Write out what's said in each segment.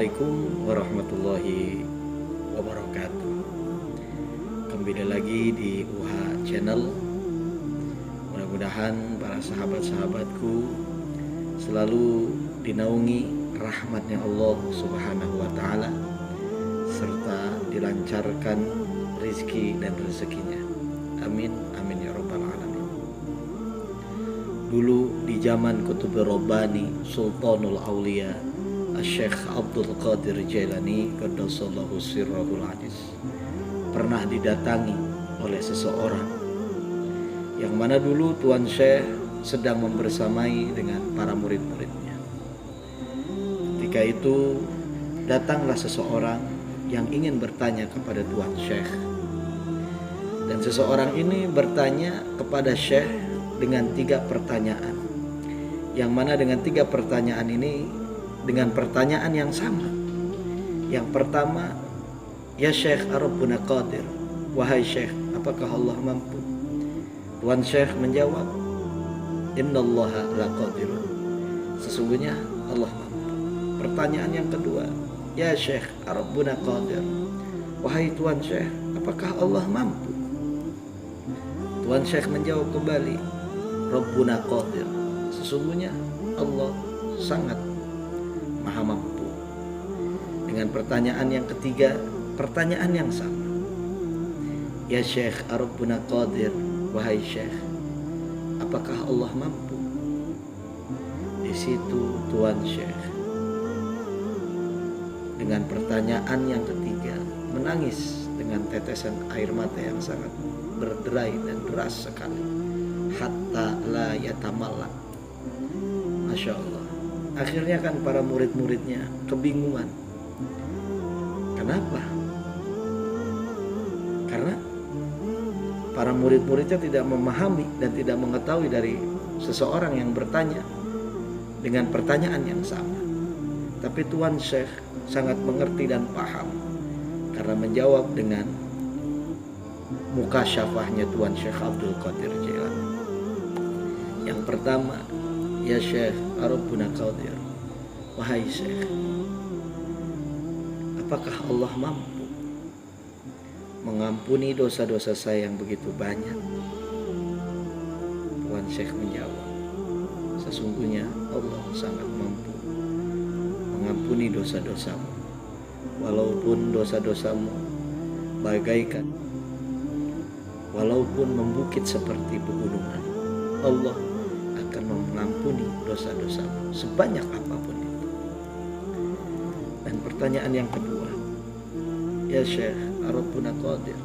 Assalamualaikum warahmatullahi wabarakatuh. Kembali lagi di UHA Channel. Mudah-mudahan para sahabat-sahabatku selalu dinaungi rahmatnya Allah Subhanahu wa Ta'ala, serta dilancarkan rizki dan rezekinya. Amin, amin ya rabbal alamin. Dulu di zaman Qutbur Rabbani Sultanul Aulia Syekh Abdul Qadir Jailani Qaddasallahu sirrahul aziz pernah didatangi oleh seseorang yang mana dulu Tuan Syekh sedang membersamai dengan para murid-muridnya. Ketika itu datanglah seseorang yang ingin bertanya kepada Tuan Syekh, dan seseorang ini bertanya kepada Syekh dengan 3 pertanyaan, yang mana dengan 3 pertanyaan ini dengan pertanyaan yang sama. Yang pertama, ya Syekh, Rabbuna Qadir, wahai Syekh, apakah Allah mampu? Tuan Syekh menjawab, innallaha laqadirun, sesungguhnya Allah mampu. Pertanyaan yang kedua, ya Syekh, Rabbuna Qadir, wahai Tuan Syekh, apakah Allah mampu? Tuan Syekh menjawab kembali, Rabbuna Qadir, sesungguhnya Allah sangat Maha mampu. Dengan pertanyaan yang ketiga, pertanyaan yang sama. Ya Syekh, Rabbuna Qadir, wahai Syekh, apakah Allah mampu? Di situ Tuan Syekh dengan pertanyaan yang ketiga menangis dengan tetesan air mata yang sangat berderai dan deras sekali. Hatta la yatamalla. Masya Allah. Akhirnya kan para murid-muridnya kebingungan. Kenapa? Karena para murid-muridnya tidak memahami dan tidak mengetahui dari seseorang yang bertanya dengan pertanyaan yang sama. Tapi Tuan Syekh sangat mengerti dan paham karena menjawab dengan mukasyafahnya Tuan Syekh Abdul Qadir Jailani. Yang pertama, ya Syekh, Rabbuna Qadir, wahai Syekh, apakah Allah mampu mengampuni dosa-dosa saya yang begitu banyak? Tuan Syekh menjawab, sesungguhnya Allah sangat mampu mengampuni dosa-dosamu, walaupun dosa-dosamu bagaikan, walaupun membukit seperti pegunungan, Allah akan mengampuni dosa-dosamu sebanyak apapun itu. Dan pertanyaan yang kedua, ya Syekh, Rabbuna Qadir,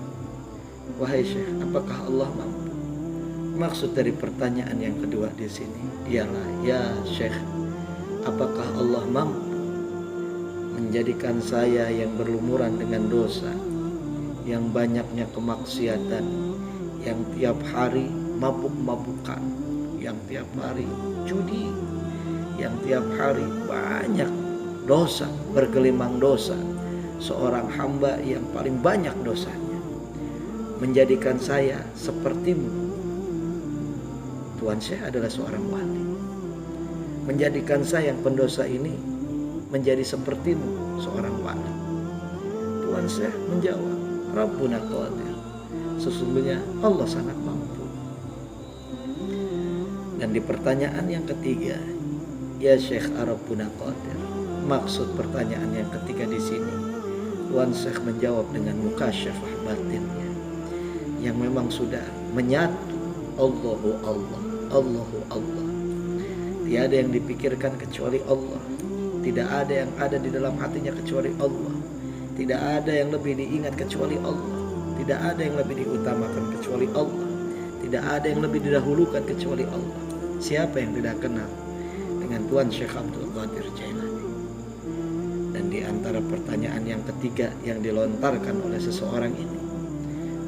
wahai Syekh, apakah Allah mampu? Maksud dari pertanyaan yang kedua di sini ialah, ya Syekh, apakah Allah mampu menjadikan saya yang berlumuran dengan dosa, yang banyaknya kemaksiatan, yang tiap hari mabuk-mabukan, yang tiap hari judi, yang tiap hari banyak dosa, bergelimang dosa, seorang hamba yang paling banyak dosanya, menjadikan saya sepertimu. Tuan Syekh adalah seorang wali, menjadikan saya yang pendosa ini menjadi sepertimu, seorang wali. Tuan Syekh menjawab, Rabbuna Qadir, sesungguhnya Allah sangat mampu. Dan di pertanyaan yang ketiga, ya Syekh, Rabbuna Qadir, maksud pertanyaan yang ketiga di sini, Tuan Syekh menjawab dengan mukasyafah batinnya yang memang sudah menyatu, Allahu Allah, Allahu Allah. Tiada yang dipikirkan kecuali Allah, tidak ada yang ada di dalam hatinya kecuali Allah, tidak ada yang lebih diingat kecuali Allah, tidak ada yang lebih diutamakan kecuali Allah, tidak ada yang lebih didahulukan kecuali Allah. Siapa yang tidak kenal dengan Tuan Syekh Abdul Qadir Jailani? Dan di antara pertanyaan yang ketiga yang dilontarkan oleh seseorang ini,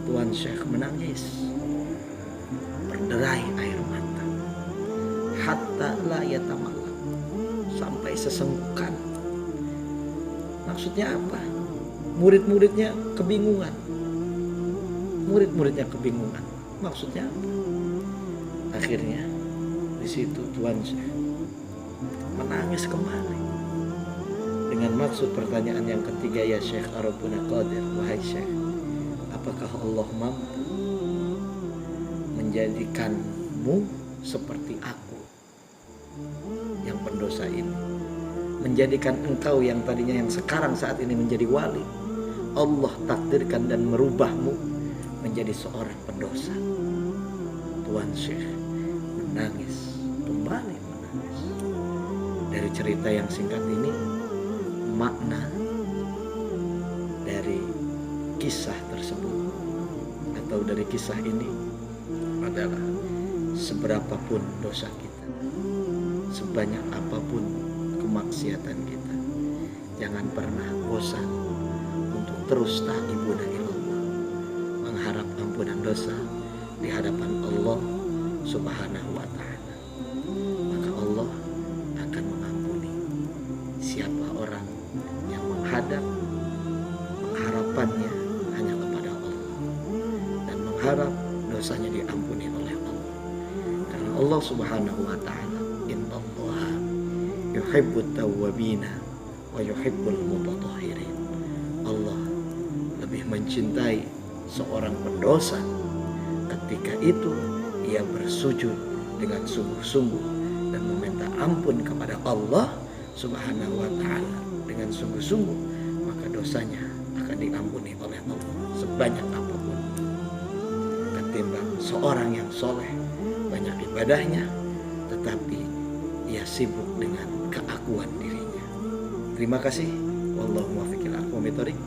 Tuan Syekh menangis, berderai air mata, hatta la yatamalla, sampai sesenggukan. Maksudnya apa? Murid-muridnya kebingungan. Murid-muridnya kebingungan. Maksudnya apa? Akhirnya di situ Tuan Syekh menangis kembali. dengan maksud pertanyaan yang ketiga, ya Syekh Rabbuna Qadir, wahai Syekh, apakah Allah mampu menjadikanmu seperti aku yang pendosa ini, menjadikan engkau yang tadinya, yang sekarang saat ini menjadi wali, Allah takdirkan dan merubahmu menjadi seorang pendosa? Tuan Syekh menangis, kembali menangis. Dari cerita yang singkat ini, makna dari kisah tersebut atau dari kisah ini adalah seberapapun dosa kita, sebanyak apapun kemaksiatan kita, jangan pernah bosan untuk terus ta'ibuna ilallah, mengharap ampunan dosa di hadapan Allah Subhanahu wa ta'ala. Maka Allah akan mengampuni siapa orang yang menghadap harapannya hanya kepada Allah dan mengharap dosanya diampuni oleh Allah. Karena Allah Subhanahu wa ta'ala, innallaha yuhibbut tawwabina wa yuhibbul mutatahhirin. Allah lebih mencintai seorang pendosa ketika itu ia bersujud dengan sungguh-sungguh dan meminta ampun kepada Allah Subhanahu wa ta'ala dengan sungguh-sungguh, maka dosanya akan diampuni oleh Allah sebanyak apapun, ketimbang seorang yang soleh, banyak ibadahnya, tetapi ia sibuk dengan keakuan dirinya. Terima kasih. Wallahu muwaffiq ila aqwamit thoriq.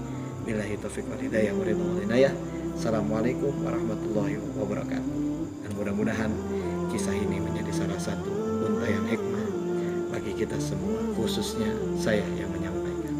Billahi taufiq wal hidayah wa ridha wal inayah. Assalamualaikum warahmatullahi wabarakatuh. Dan mudah-mudahan kisah ini menjadi salah satu untayan hikmah bagi kita semua, khususnya saya yang menyampaikan.